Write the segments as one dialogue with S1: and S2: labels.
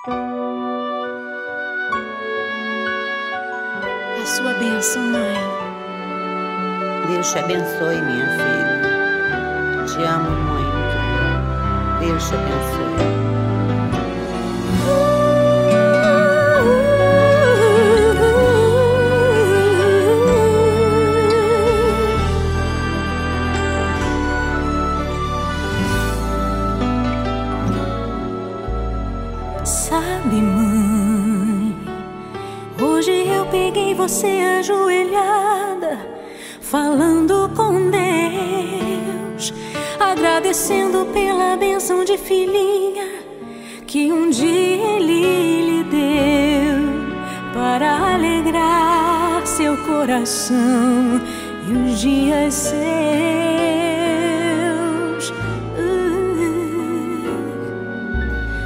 S1: A sua bênção, mãe.
S2: Deus te abençoe, minha filha. Te amo muito. Deus te abençoe.
S3: Sabe, mãe, hoje eu peguei você ajoelhada, falando com Deus, agradecendo pela bênção de filhinha que um dia Ele lhe deu, para alegrar seu coração e os dias seus.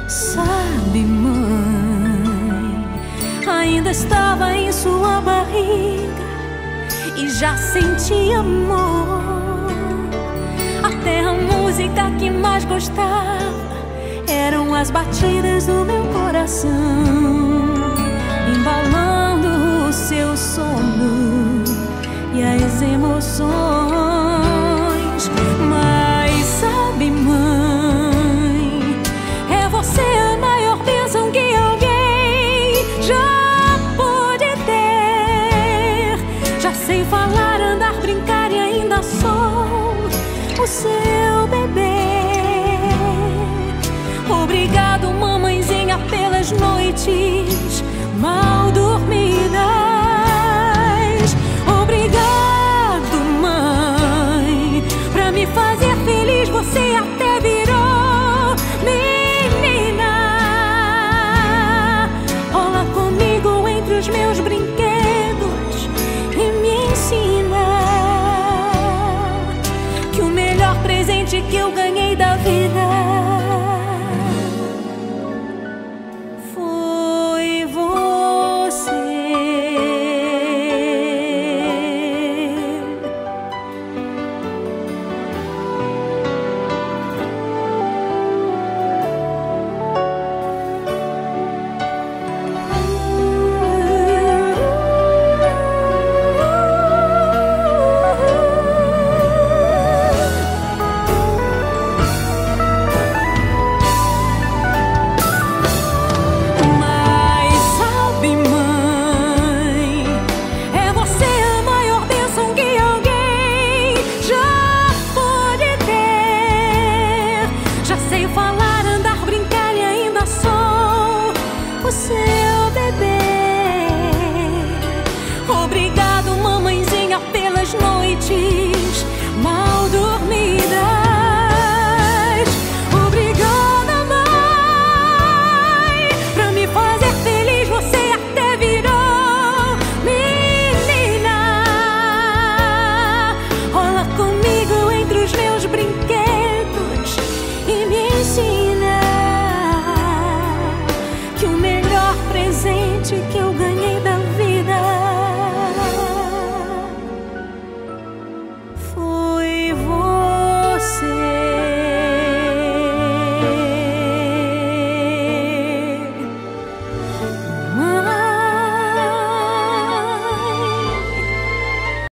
S3: Sabe, mãe, ainda estava em sua barriga e já sentia amor. Até a música que mais gostava eram as batidas do meu coração, embalando o seu sono e as emoções. Mas sabe, mãe, é você a maior bênção que alguém já pôde ter. Já sei falar, andar, brincar e ainda sou o seu